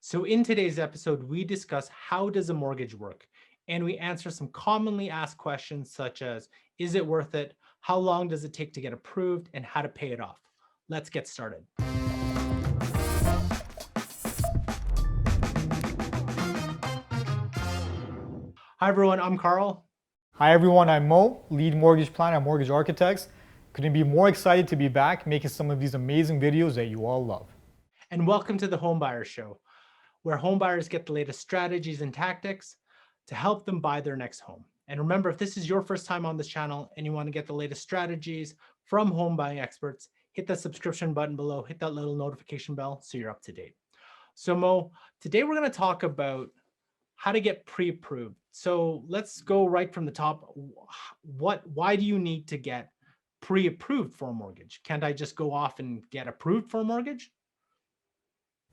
So in today's episode, we discuss how does a mortgage work? And we answer some commonly asked questions such as, is it worth it? How long does it take to get approved? And how to pay it off. Let's get started. Hi, everyone. I'm Carl. Hi everyone, I'm Mo, lead mortgage planner at Mortgage Architects. Couldn't be more excited to be back making some of these amazing videos that you all love. And welcome to the Homebuyer Show, where homebuyers get the latest strategies and tactics to help them buy their next home. And remember, if this is your first time on this channel and you want to get the latest strategies from home buying experts, hit that subscription button below, hit that little notification bell so you're up to date. So Mo, today we're going to talk about how to get pre-approved. So let's go right from the top. Why do you need to get pre-approved for a mortgage? Can't I just go off and get approved for a mortgage?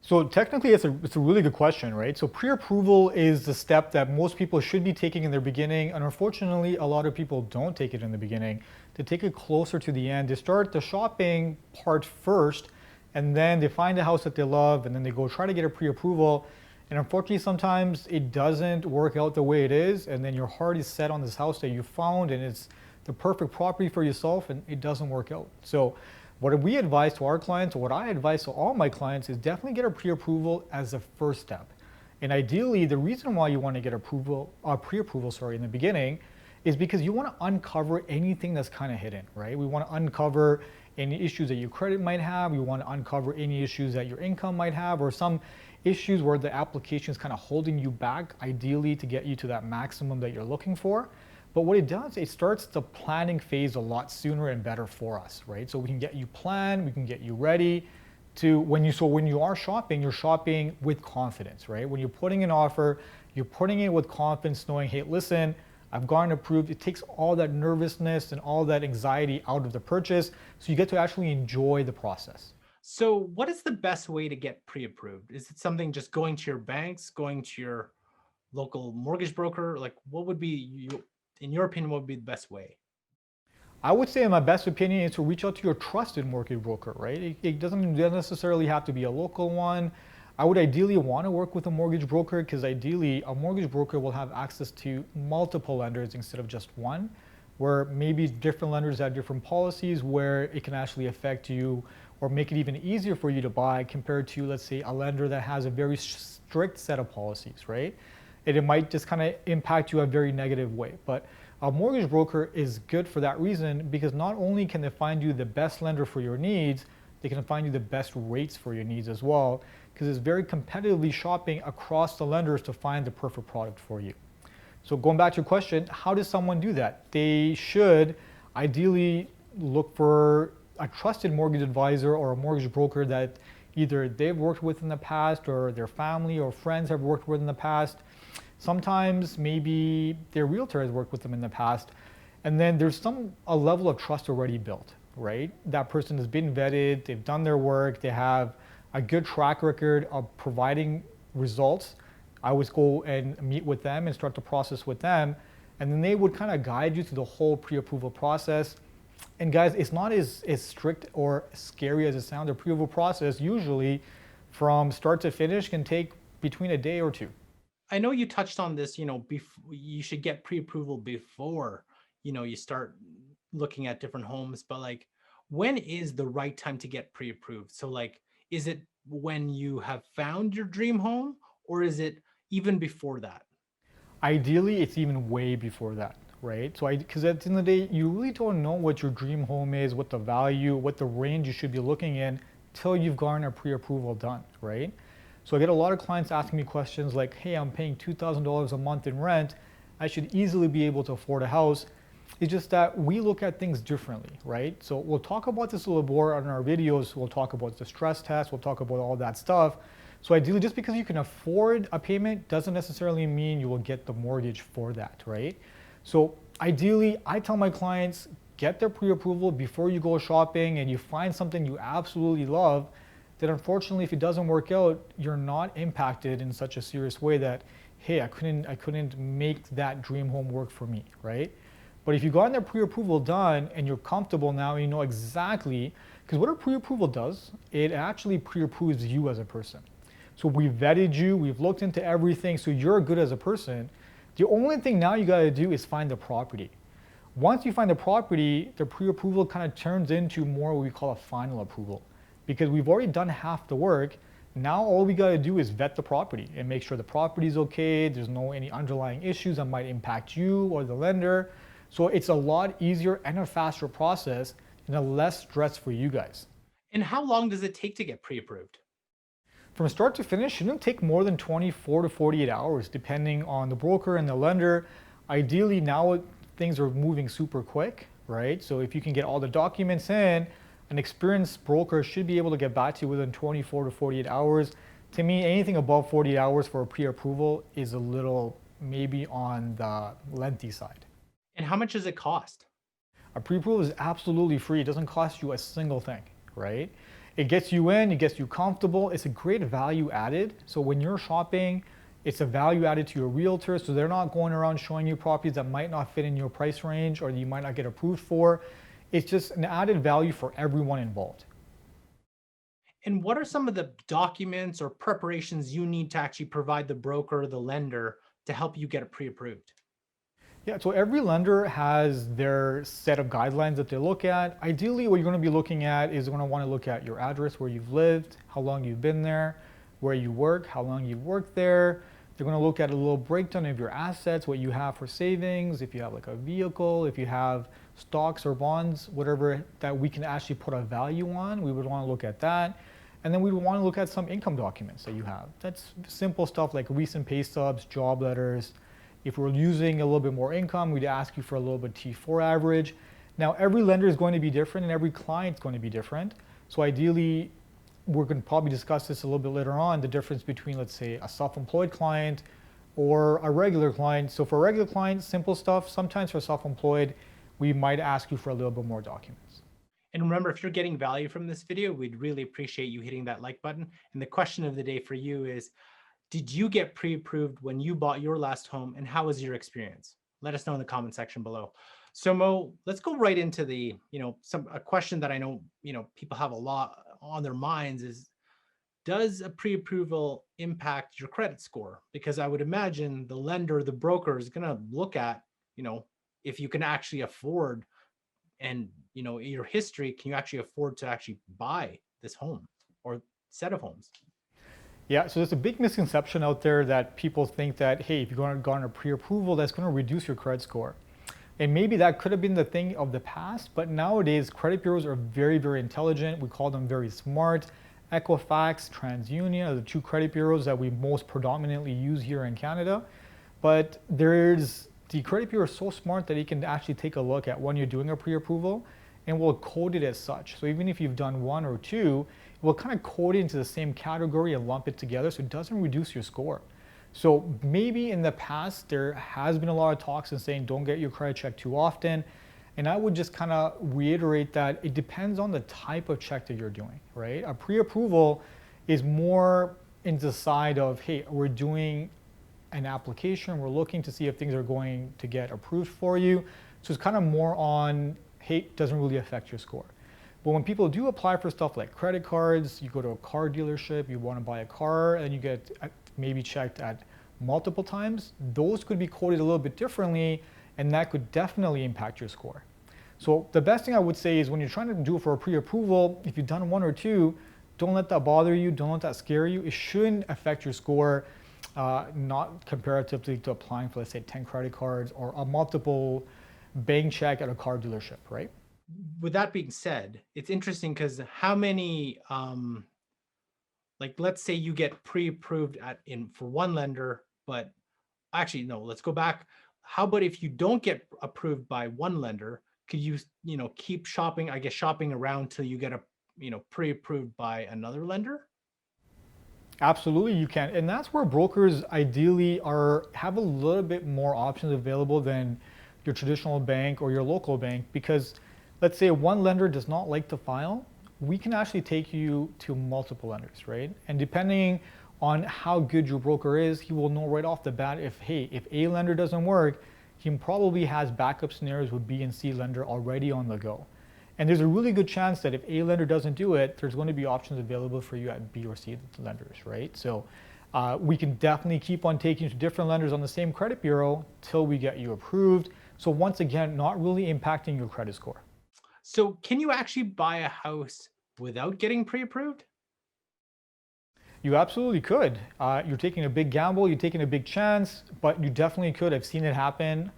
So technically it's a really good question, right? So pre-approval is the step that most people should be taking in their beginning, and unfortunately a lot of people don't take it in the beginning. They take it closer to the end. They start the shopping part first, and then they find a house that they love, and then they go try to get a pre-approval. And unfortunately, sometimes it doesn't work out the way it is, and then your heart is set on this house that you found, and it's the perfect property for yourself, and it doesn't work out. So what we advise to our clients, or what I advise to all my clients, is definitely get a pre-approval as a first step. And ideally, the reason why you want to get pre-approval, in the beginning, is because you want to uncover anything that's kind of hidden, right? We want to uncover any issues that your credit might have. We want to uncover any issues that your income might have, or some issues where the application is kind of holding you back, ideally to get you to that maximum that you're looking for. But what it does, it starts the planning phase a lot sooner and better for us, right? So we can get you planned, we can get you ready to when you are shopping, you're shopping with confidence, right? When you're putting an offer, you're putting it with confidence, knowing, hey, listen, I've gotten approved. It takes all that nervousness and all that anxiety out of the purchase, so you get to actually enjoy the process. So what is the best way to get pre-approved? Is it something just going to your banks, going to your local mortgage broker? Like what would be, in your opinion, what would be the best way? I would say, in my best opinion, is to reach out to your trusted mortgage broker, right? It doesn't necessarily have to be a local one. I would ideally want to work with a mortgage broker because ideally a mortgage broker will have access to multiple lenders instead of just one, where maybe different lenders have different policies where it can actually affect you or make it even easier for you to buy compared to, let's say, a lender that has a very strict set of policies, right? And it might just kind of impact you a very negative way. But a mortgage broker is good for that reason because not only can they find you the best lender for your needs, they can find you the best rates for your needs as well, because it's very competitively shopping across the lenders to find the perfect product for you. So going back to your question, how does someone do that? They should ideally look for a trusted mortgage advisor or a mortgage broker that either they've worked with in the past or their family or friends have worked with in the past. Sometimes maybe their realtor has worked with them in the past. And then there's a level of trust already built, right? That person has been vetted, they've done their work, they have a good track record of providing results. I always go and meet with them and start the process with them. And then they would kind of guide you through the whole pre-approval process. And guys, it's not as strict or scary as it sounds. The pre-approval process usually from start to finish can take between a day or two. I know you touched on this, you should get pre-approval before, you start looking at different homes, but like, when is the right time to get pre-approved? So like, is it when you have found your dream home or is it even before that? Ideally, it's even way before that, right? So because at the end of the day, you really don't know what your dream home is, what the value, what the range you should be looking in till you've gotten a pre-approval done, right? So I get a lot of clients asking me questions like, hey, I'm paying $2,000 a month in rent. I should easily be able to afford a house. It's just that we look at things differently, right? So we'll talk about this a little more on our videos. We'll talk about the stress test. We'll talk about all that stuff. So ideally, just because you can afford a payment doesn't necessarily mean you will get the mortgage for that, right? So ideally, I tell my clients, get their pre-approval before you go shopping and you find something you absolutely love. That unfortunately, if it doesn't work out, you're not impacted in such a serious way that, hey, I couldn't make that dream home work for me, right? But if you've gotten their pre-approval done and you're comfortable now and you know exactly, because what a pre-approval does, it actually pre-approves you as a person. So we vetted you, we've looked into everything, so you're good as a person. The only thing now you gotta do is find the property. Once you find the property, the pre-approval kind of turns into more what we call a final approval. Because we've already done half the work, now all we gotta do is vet the property and make sure the property is okay, there's no any underlying issues that might impact you or the lender. So it's a lot easier and a faster process and a less stress for you guys. And how long does it take to get pre-approved? From start to finish, shouldn't take more than 24 to 48 hours, depending on the broker and the lender. Ideally, now things are moving super quick, right? So if you can get all the documents in, an experienced broker should be able to get back to you within 24 to 48 hours. To me, anything above 48 hours for a pre-approval is a little maybe on the lengthy side. And how much does it cost? A pre-approval is absolutely free. It doesn't cost you a single thing, right? It gets you in, it gets you comfortable. It's a great value added. So when you're shopping, it's a value added to your realtor. So they're not going around showing you properties that might not fit in your price range or that you might not get approved for. It's just an added value for everyone involved. And what are some of the documents or preparations you need to actually provide the broker or the lender to help you get it pre-approved? Yeah, so every lender has their set of guidelines that they look at. Ideally, what you're going to be looking at is you're going to want to look at your address, where you've lived, how long you've been there, where you work, how long you've worked there. They're going to look at a little breakdown of your assets, what you have for savings, if you have like a vehicle, if you have stocks or bonds, whatever that we can actually put a value on, we would want to look at that. And then we would want to look at some income documents that you have. That's simple stuff like recent pay stubs, job letters. If we're using a little bit more income, we'd ask you for a little bit T4 average. Now, every lender is going to be different and every client is going to be different. So ideally, we're going to probably discuss this a little bit later on, the difference between, let's say, a self-employed client or a regular client. So for a regular client, simple stuff. Sometimes for self-employed, we might ask you for a little bit more documents. And remember, if you're getting value from this video, we'd really appreciate you hitting that like button. And the question of the day for you is, did you get pre-approved when you bought your last home, and how was your experience? Let us know in the comment section below. So Mo, let's go right into the, a question that I know, people have a lot on their minds is, does a pre-approval impact your credit score? Because I would imagine the lender, the broker is going to look at, if you can actually afford and, your history, can you actually afford to actually buy this home or set of homes? Yeah, so there's a big misconception out there that people think that, hey, if you're going to garner pre-approval, that's going to reduce your credit score. And maybe that could have been the thing of the past, but nowadays credit bureaus are very, very intelligent. We call them very smart. Equifax, TransUnion are the two credit bureaus that we most predominantly use here in Canada. But the credit bureau is so smart that it can actually take a look at when you're doing a pre-approval and will code it as such. So even if you've done one or two, we'll kind of code it into the same category and lump it together so it doesn't reduce your score. So maybe in the past, there has been a lot of talks and saying don't get your credit check too often. And I would just kind of reiterate that it depends on the type of check that you're doing, right? A pre-approval is more into the side of, hey, we're doing an application, we're looking to see if things are going to get approved for you. So it's kind of more on, hey, it doesn't really affect your score. But when people do apply for stuff like credit cards, you go to a car dealership, you want to buy a car, and you get maybe checked at multiple times, those could be coded a little bit differently, and that could definitely impact your score. So the best thing I would say is when you're trying to do it for a pre-approval, if you've done one or two, don't let that bother you, don't let that scare you. It shouldn't affect your score, not comparatively to applying for, let's say, 10 credit cards or a multiple bank check at a car dealership, right? With that being said, it's interesting because how many, like let's say you get pre-approved for one lender, but actually no, let's go back. How about if you don't get approved by one lender, could you, keep shopping, I guess, shopping around till you get pre-approved by another lender? Absolutely, you can. And that's where brokers ideally have a little bit more options available than your traditional bank or your local bank, because let's say one lender does not like to file, we can actually take you to multiple lenders, right? And depending on how good your broker is, he will know right off the bat if A lender doesn't work, he probably has backup scenarios with B and C lender already on the go. And there's a really good chance that if A lender doesn't do it, there's going to be options available for you at B or C lenders, right? So we can definitely keep on taking you to different lenders on the same credit bureau till we get you approved. So once again, not really impacting your credit score. So can you actually buy a house without getting pre-approved? You absolutely could. You're taking a big gamble, you're taking a big chance, but you definitely could. I've seen it happen.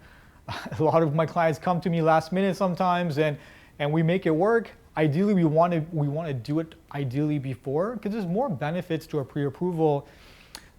A lot of my clients come to me last minute sometimes, and we make it work. Ideally, we want to do it ideally before, because there's more benefits to a pre-approval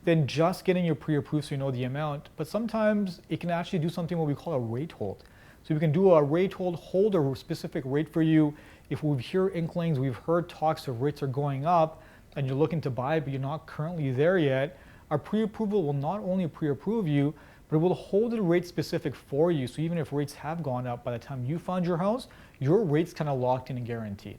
than just getting your pre-approved so you know the amount. But sometimes it can actually do something what we call a rate hold. So we can do a rate hold a specific rate for you. If we hear inklings, we've heard talks of rates are going up, and you're looking to buy, but you're not currently there yet, our pre-approval will not only pre-approve you, but it will hold the rate specific for you. So even if rates have gone up by the time you found your house, your rate's kind of locked in and guaranteed.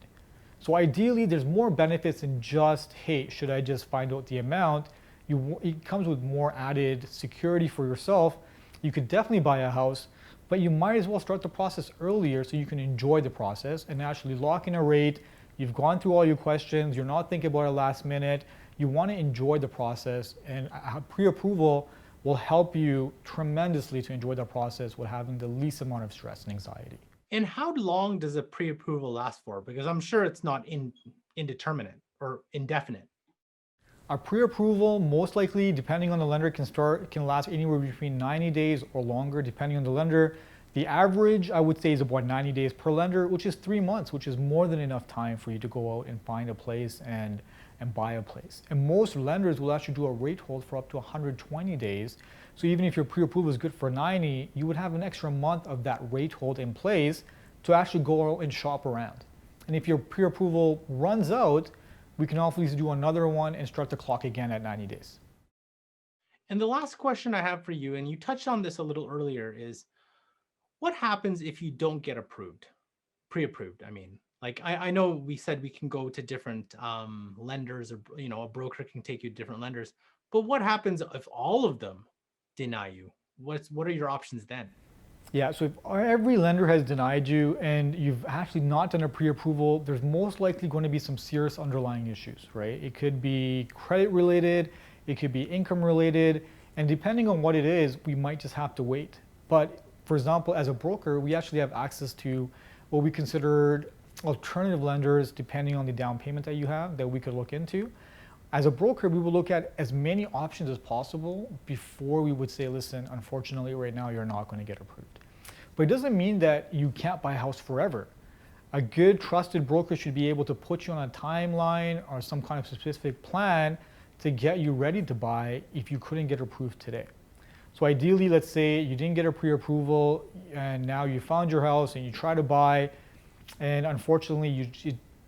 So ideally, there's more benefits than just, hey, should I just find out the amount? It comes with more added security for yourself. You could definitely buy a house, but you might as well start the process earlier so you can enjoy the process and actually lock in a rate. You've gone through all your questions, you're not thinking about it last minute, you want to enjoy the process, and pre-approval will help you tremendously to enjoy the process with having the least amount of stress and anxiety. And how long does a pre-approval last for? Because I'm sure it's not indeterminate or indefinite. A pre-approval, most likely, depending on the lender, can last anywhere between 90 days or longer, depending on the lender. The average, I would say, is about 90 days per lender, which is 3 months, which is more than enough time for you to go out and find a place and buy a place. And most lenders will actually do a rate hold for up to 120 days. So even if your pre-approval is good for 90, you would have an extra month of that rate hold in place to actually go out and shop around. And if your pre-approval runs out, we can always do another one and start the clock again at 90 days. And the last question I have for you, and you touched on this a little earlier, is what happens if you don't get approved, pre-approved? I mean, like I know we said we can go to different lenders, or a broker can take you to different lenders, but what happens if all of them deny you? What are your options then? Yeah, so if every lender has denied you and you've actually not done a pre-approval, there's most likely going to be some serious underlying issues, right? It could be credit related, it could be income related, and depending on what it is, we might just have to wait. But for example, as a broker, we actually have access to what we considered alternative lenders depending on the down payment that you have that we could look into. As a broker, we will look at as many options as possible before we would say, listen, unfortunately, right now you're not going to get approved. But it doesn't mean that you can't buy a house forever. A good trusted broker should be able to put you on a timeline or some kind of specific plan to get you ready to buy if you couldn't get approved today. So ideally, let's say you didn't get a pre-approval and now you found your house and you try to buy, and unfortunately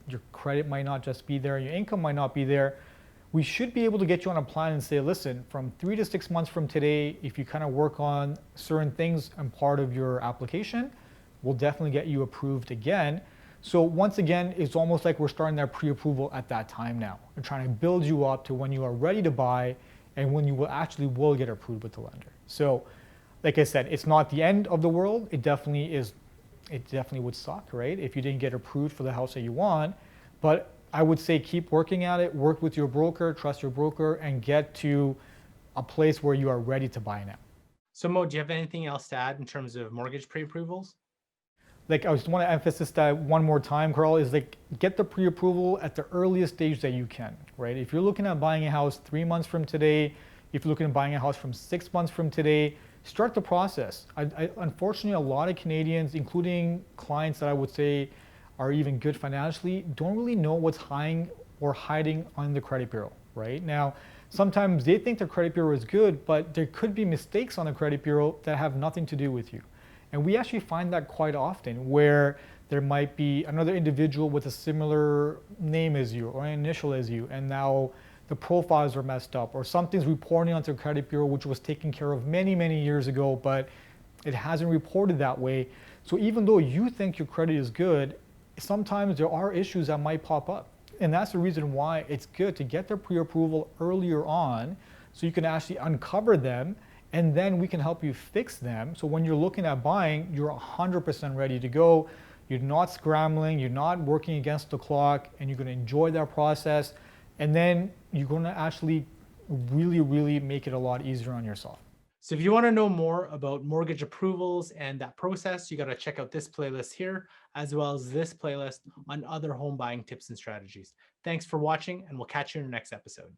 your credit might not just be there, your income might not be there. We should be able to get you on a plan and say, listen, from 3 to 6 months from today, if you kind of work on certain things and part of your application, we'll definitely get you approved again. So once again, it's almost like we're starting that pre-approval at that time now. We're trying to build you up to when you are ready to buy and when you will get approved with the lender. So like I said, it's not the end of the world. It definitely is. It definitely would suck, right? If you didn't get approved for the house that you want, but I would say keep working at it, work with your broker, trust your broker, and get to a place where you are ready to buy now. So Mo, do you have anything else to add in terms of mortgage pre-approvals? Like I just want to emphasize that one more time, Carl, is like get the pre-approval at the earliest stage that you can, right? If you're looking at buying a house 3 months from today, if you're looking at buying a house from 6 months from today, start the process. Unfortunately, a lot of Canadians, including clients that I would say are even good financially, don't really know what's hiding on the credit bureau, right? Now, sometimes they think their credit bureau is good, but there could be mistakes on the credit bureau that have nothing to do with you. And we actually find that quite often where there might be another individual with a similar name as you or an initial as you, and now the profiles are messed up or something's reporting onto the credit bureau which was taken care of many, many years ago, but it hasn't reported that way. So even though you think your credit is good, sometimes there are issues that might pop up. And that's the reason why it's good to get their pre-approval earlier on so you can actually uncover them, and then we can help you fix them. So when you're looking at buying, you're 100% ready to go. you're not scrambling, you're not working against the clock, and you're going to enjoy that process. And then you're going to actually really, really make it a lot easier on yourself. So if you want to know more about mortgage approvals and that process, you got to check out this playlist here, as well as this playlist on other home buying tips and strategies. Thanks for watching, and we'll catch you in the next episode.